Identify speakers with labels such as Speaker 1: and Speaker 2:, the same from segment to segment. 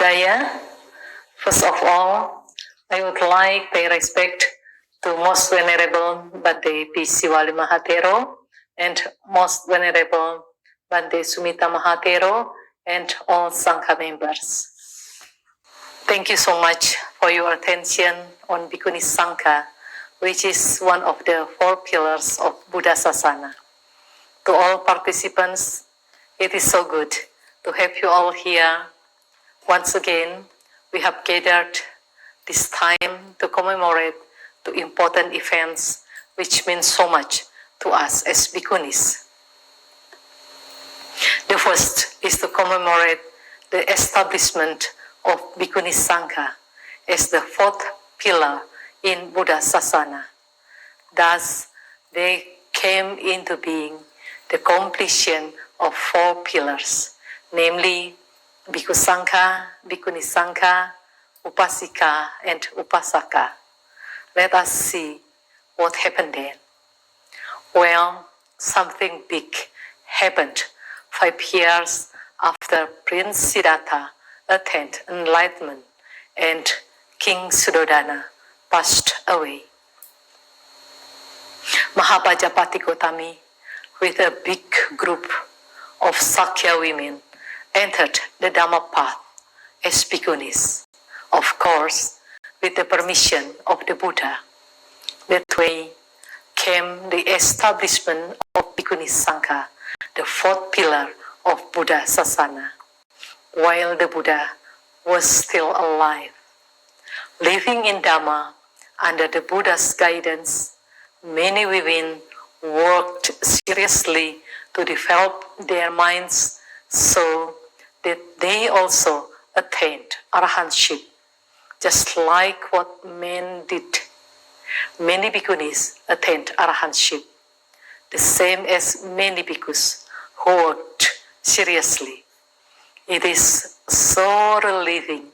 Speaker 1: Budaya. First of all, I would like to pay respect to Most Venerable Bhante P. Siwali Mahathero and Most Venerable Bhante Sumita Mahathero and all Sangha members. Thank you so much for your attention on Bhikkhunī Sangha, which is one of the 4 pillars of Buddha Sasana. To all participants, it is so good to have you all here. Once again, we have gathered this time to commemorate the important events which mean so much to us as Bhikkhunis. The first is to commemorate the establishment of Bhikkhunī Sangha as the 4th pillar in Buddha Sasana. Thus, they came into being the completion of 4 pillars, namely Bhikkhu Sangha, Bhikkhunī Sangha, Upasika, and Upasaka. Let us see what happened then. Well, something big happened 5 years after Prince Siddhartha attained enlightenment and King Suddhodana passed away. Mahapajapati Gotami, with a big group of Sakya women, entered the Dhamma path as Bhikkhunis, of course, with the permission of the Buddha. That way came the establishment of Bhikkhunī Sangha, the 4th pillar of Buddha Sasana, while the Buddha was still alive. Living in Dhamma under the Buddha's guidance, many women worked seriously to develop their minds so that they also attained arahantship, just like what men did. Many bhikkhunis attained arahantship, the same as many bhikkhus who worked seriously. It is so relieving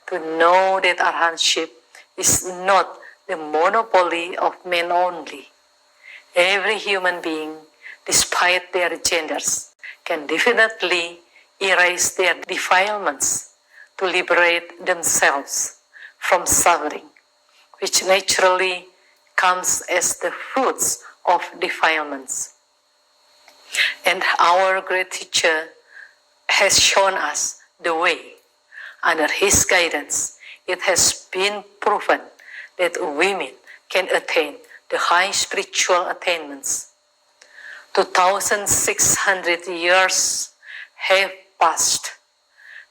Speaker 1: to know that arahantship is not the monopoly of men only. Every human being, despite their genders, can definitely erase their defilements to liberate themselves from suffering, which naturally comes as the fruits of defilements. And our great teacher has shown us the way. Under his guidance, it has been proven that women can attain the high spiritual attainments. 2,600 years have passed.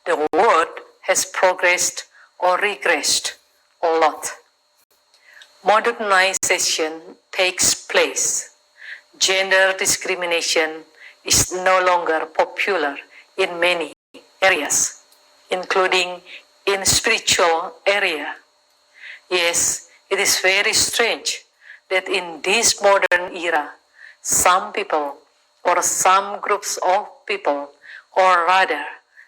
Speaker 1: The world has progressed or regressed a lot. Modernization takes place. Gender discrimination is no longer popular in many areas, including in spiritual area. Yes, it is very strange that in this modern era, some people or some groups of people, or rather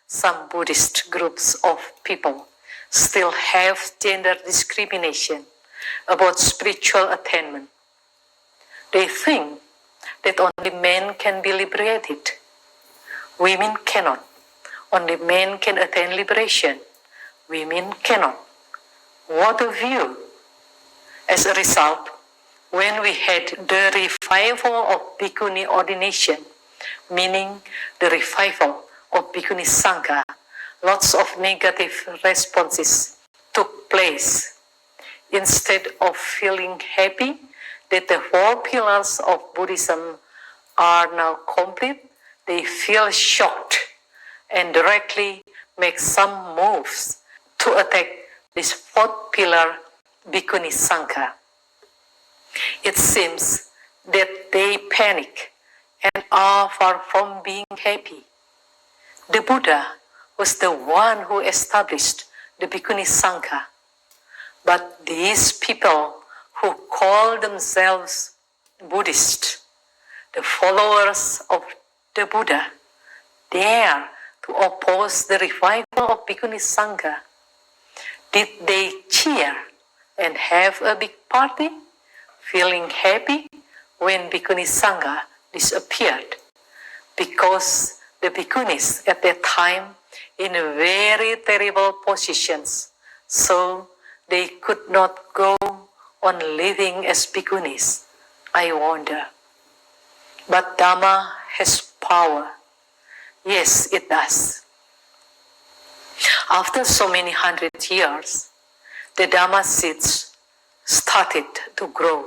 Speaker 1: some Buddhist groups of people, still have gender discrimination about spiritual attainment. They think that only men can be liberated. Women cannot. Only men can attain liberation. Women cannot. What a view! As a result, when we had the revival of Bhikkhuni ordination, meaning the revival of Bhikkhunī Sangha, lots of negative responses took place. Instead of feeling happy that the 4 pillars of Buddhism are now complete, they feel shocked and directly make some moves to attack this 4th pillar, Bhikkhunī Sangha. It seems that they panic and are far from being happy. The Buddha was the one who established the Bhikkhunī Sangha. But these people who call themselves Buddhist, the followers of the Buddha, dare to oppose the revival of Bhikkhunī Sangha. Did they cheer and have a big party, feeling happy when Bhikkhunī Sangha disappeared? Because the Bhikkhunis at that time in very terrible positions, so they could not go on living as bhikkhunis, I wonder. But Dhamma has power. Yes, it does. After so many hundred years, the Dhamma seeds started to grow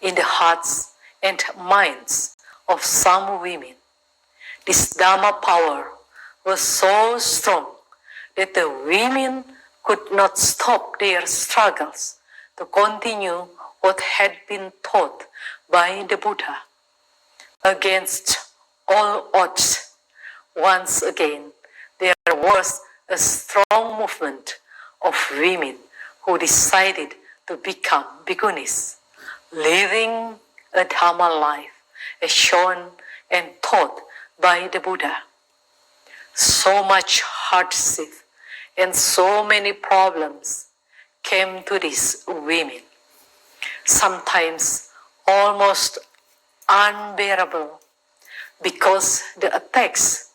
Speaker 1: in the hearts and minds of some women. This Dhamma power was so strong that the women could not stop their struggles to continue what had been taught by the Buddha. Against all odds, once again, there was a strong movement of women who decided to become bhikkhunis, living a Dhamma life as shown and taught by the Buddha. So much hardship and so many problems came to these women, sometimes almost unbearable, because the attacks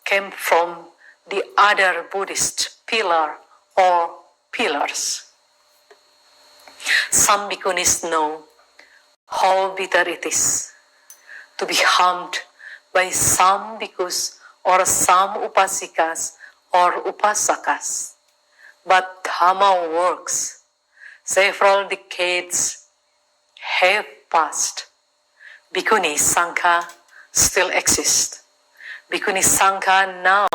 Speaker 1: came from the other Buddhist pillar or pillars. Some bhikkhunis know how bitter it is to be harmed by some bhikkhus or some upasikas or upasakas. But Dhamma works. Several decades have passed. Bhikkhuni Sangha still exists. Bhikkhuni Sangha now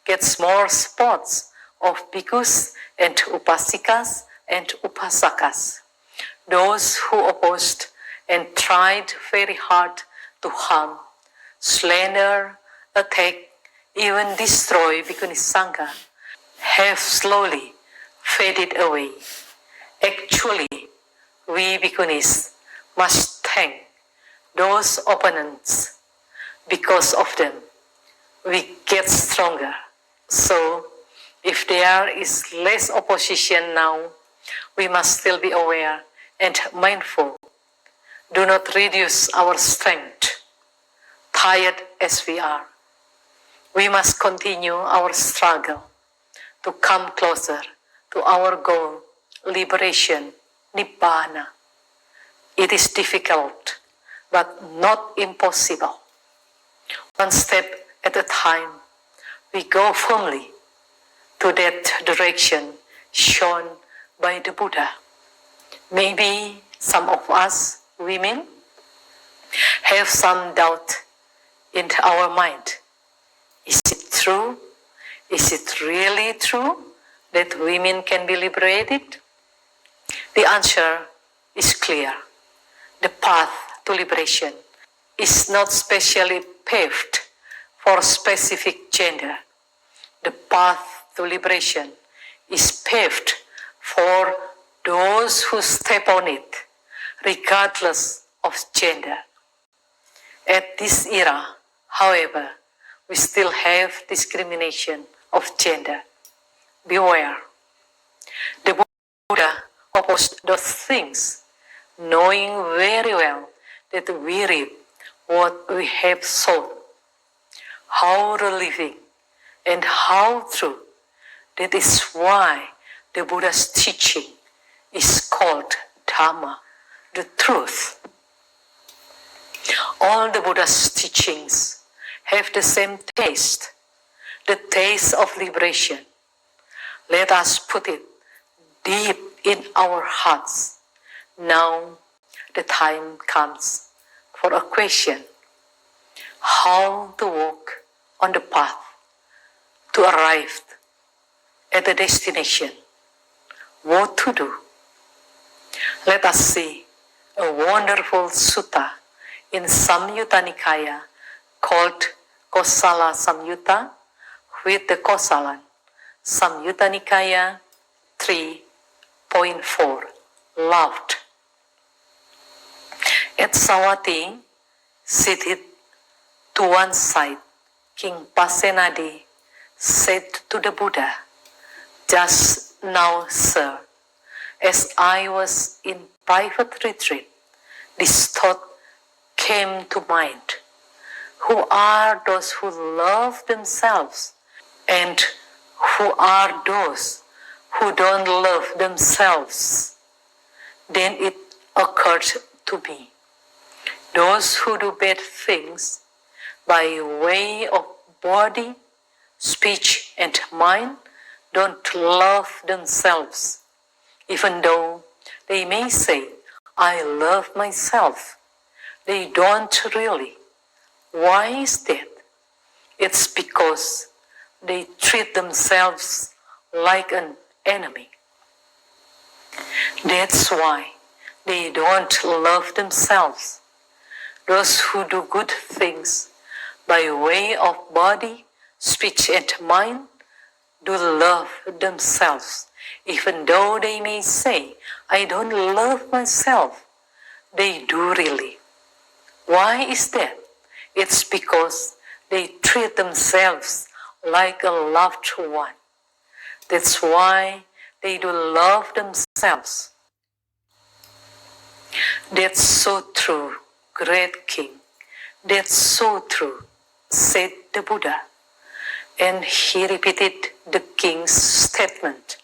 Speaker 1: gets more spots of bhikkhus and upasikas and upasakas. Those who opposed and tried very hard to harm, slander, attack, even destroy Bhikkhuni Sangha have slowly faded away. Actually, we bhikkhunis must thank those opponents. Because of them, we get stronger. So, if there is less opposition now, we must still be aware and mindful. Do not reduce our strength, tired as we are. We must continue our struggle to come closer to our goal, liberation, Nibbana. It is difficult, but not impossible. One step at a time, we go firmly to that direction shown by the Buddha. Maybe some of us women have some doubt in our mind. Is it true? Is it really true that women can be liberated? The answer is clear. The path to liberation is not specially paved for a specific gender. The path to liberation is paved for those who step on it, regardless of gender. At this era, however, we still have discrimination of gender. Beware. The Buddha opposed those things, knowing very well that we reap what we have sown. How relieving and how true. That is why the Buddha's teaching is called Dhamma, the truth. All the Buddha's teachings have the same taste, the taste of liberation. Let us put it deep in our hearts. Now the time comes for a question: how to walk on the path to arrive at the destination. What to do? Let us see a wonderful sutta in Samyutta Nikaya called Kosala Samyutta with the Kosalan. Samyutta Nikaya 3.4. Loved. At Sawati, seated to one side, King Pasenadi said to the Buddha, "Just now, sir, as I was in private retreat, this thought came to mind. Who are those who love themselves and who are those who don't love themselves, then it occurred to me. Those who do bad things by way of body, speech, and mind don't love themselves, even though they may say, I love myself. They don't really. Why is that? It's because they treat themselves like an enemy. That's why they don't love themselves. Those who do good things by way of body, speech, and mind do love themselves, even though they may say, I don't love myself. They do really. Why is that? It's because they treat themselves like a loved one. That's why they do love themselves. That's so true, great king. That's so true, said the Buddha. And he repeated the king's statement,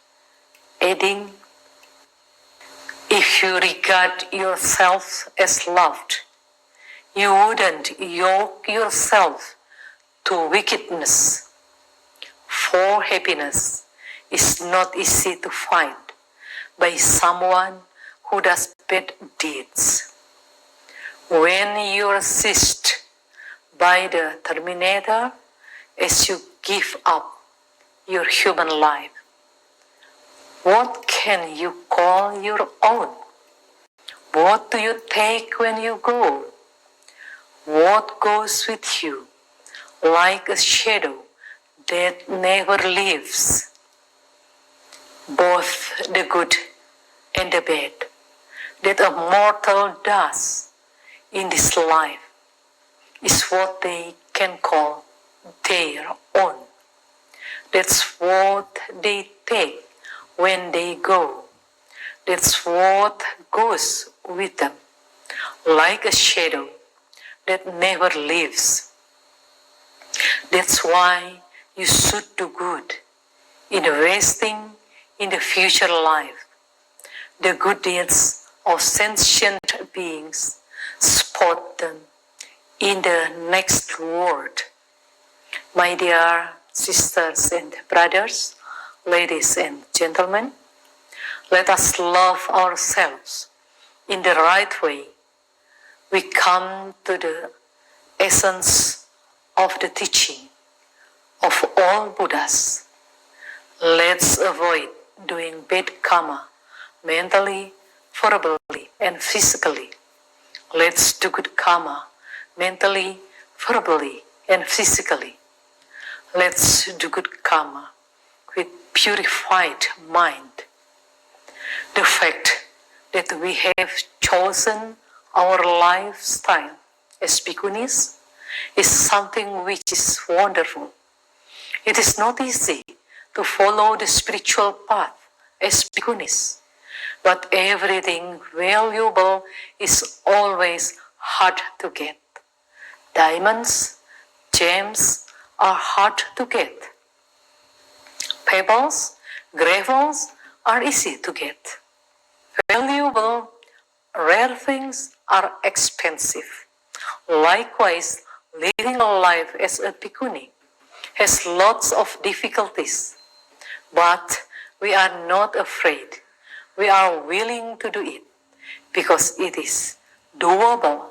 Speaker 1: adding, if you regard yourself as loved, you wouldn't yoke yourself to wickedness. For happiness is not easy to find by someone who does bad deeds. When you are seized by the Terminator as you give up your human life, what can you call your own? What do you take when you go? What goes with you like a shadow that never leaves? Both the good and the bad that a mortal does in this life is what they can call their own. That's what they take when they go. That's what goes with them, like a shadow that never leaves. That's why you should do good, investing in the future life. The good deeds of sentient beings, spot them in the next world. My dear sisters and brothers, ladies and gentlemen, let us love ourselves in the right way. We come to the essence of the teaching of all Buddhas. Let's avoid doing bad karma mentally, verbally, and physically. Let's do good karma mentally, verbally, and physically. Let's do good karma with purified mind. The fact that we have chosen our lifestyle as Bhikkhunis is something which is wonderful. It is not easy to follow the spiritual path as Bhikkhunis, but everything valuable is always hard to get. Diamonds, gems are hard to get. Pebbles, gravels are easy to get. Valuable, rare things are expensive. Likewise, living a life as a Bhikkhuni has lots of difficulties, but we are not afraid. We are willing to do it because it is doable,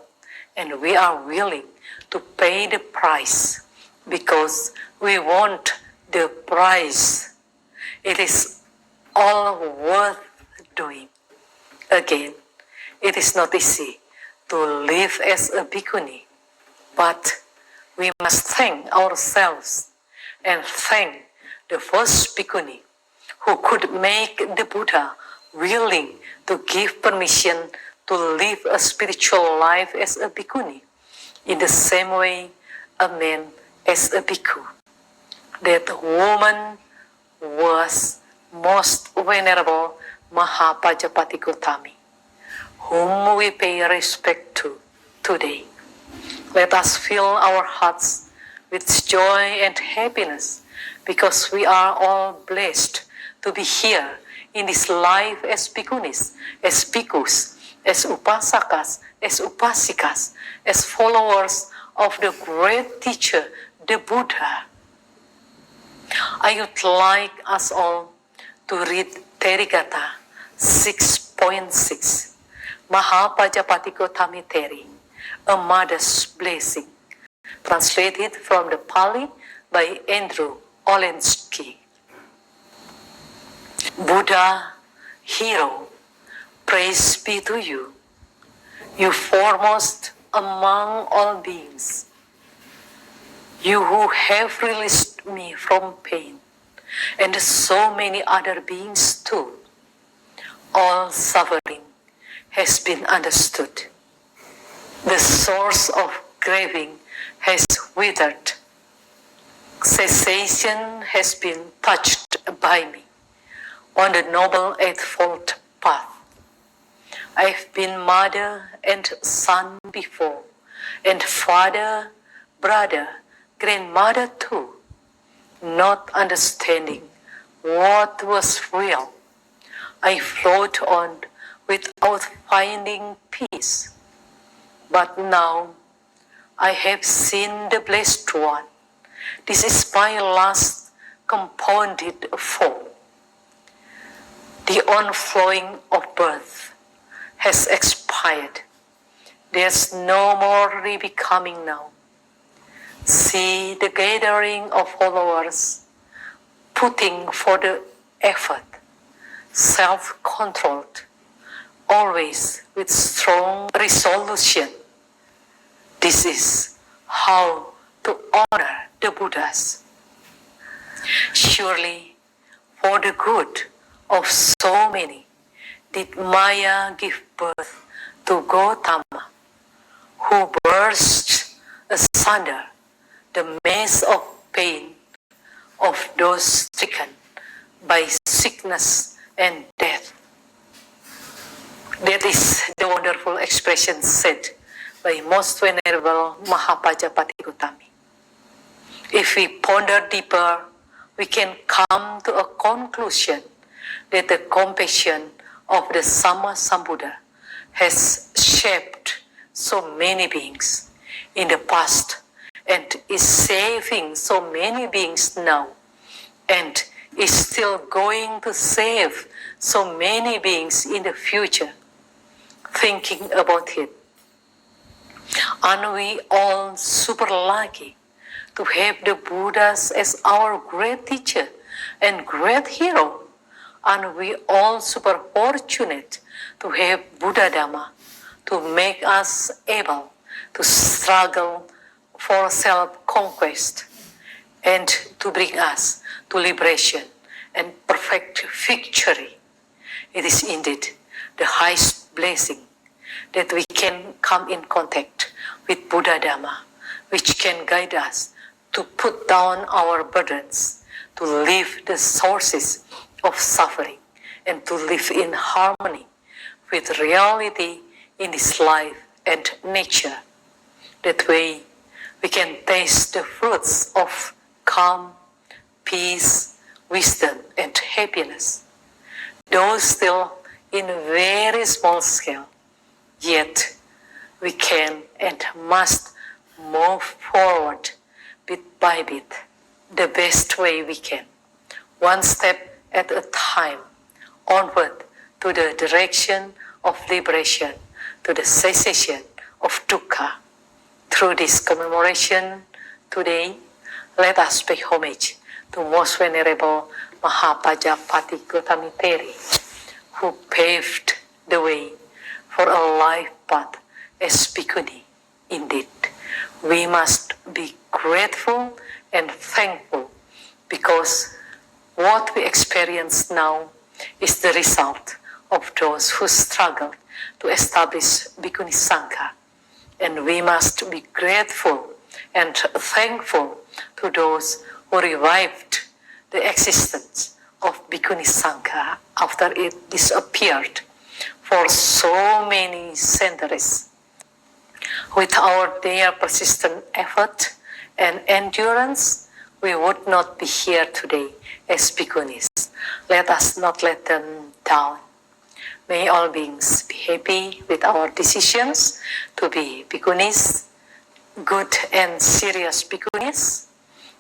Speaker 1: and we are willing to pay the price because we want the price. It is all worth doing. Again, it is not easy to live as a Bhikkhuni, but we must thank ourselves and thank the first Bhikkhuni who could make the Buddha willing to give permission to live a spiritual life as a Bhikkhuni, in the same way a man as a Bhikkhu. That woman was most venerable Mahapajapati Gautami, whom we pay respect to today. Let us fill our hearts with joy and happiness because we are all blessed to be here in this life as bhikkhunis, as bhikkhus, as upasakas, as upasikas, as followers of the great teacher, the Buddha. I would like us all to read Therigatha 6.6, Mahapajapatikotamiteri, a mother's blessing, translated from the Pali by Andrew Olensky. Buddha, hero, praise be to you, you foremost among all beings, you who have released me from pain, and so many other beings too. All suffering has been understood. The source of craving has withered. Cessation has been touched by me on the Noble Eightfold Path. I've been mother and son before, and father, brother, grandmother too, not understanding what was real. I flowed on without finding peace. But now I have seen the Blessed One. This is my last compounded fall. The onflowing of birth has expired. There's no more rebecoming now. See the gathering of followers, putting for the effort, self-controlled, always with strong resolution. This is how to honor the Buddhas. Surely, for the good of so many, did Maya give birth to Gautama, who burst asunder the maze of pain of those stricken by sickness and death. That is the wonderful expression said by Most Venerable Mahapajapati Gautami. If we ponder deeper, we can come to a conclusion that the compassion of the Sammasambuddha has shaped so many beings in the past and is saving so many beings now, and is still going to save so many beings in the future. Thinking about it, aren't we all super lucky to have the Buddhas as our great teacher and great hero? Aren't we all super fortunate to have Buddha Dhamma to make us able to struggle for self-conquest and to bring us to liberation and perfect victory? It is indeed the highest blessing that we can come in contact with Buddha Dhamma, which can guide us to put down our burdens, to leave the sources of suffering, and to live in harmony with reality in this life and nature. That way, we can taste the fruits of calm, peace, wisdom, and happiness. Though still in a very small scale, yet we can and must move forward bit by bit, the best way we can, one step at a time, onward to the direction of liberation, to the cessation of dukkha. Through this commemoration today, let us pay homage to Most Venerable Mahapajapati Gautami, who paved the way for a life path as Bhikkhunī. Indeed, we must be grateful and thankful, because what we experience now is the result of those who struggled to establish Bhikkhunī Sangha. And we must be grateful and thankful to those who revived the existence of Bhikkhunī Sangha after it disappeared for so many centuries. Without their persistent effort and endurance, we would not be here today as Bhikkhunis. Let us not let them down. May all beings be happy with our decisions to be Bhikkhunis, good and serious Bhikkhunis.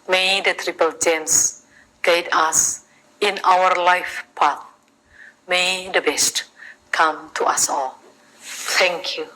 Speaker 1: May the Triple Gems guide us in our life path. May the best come to us all. Thank you.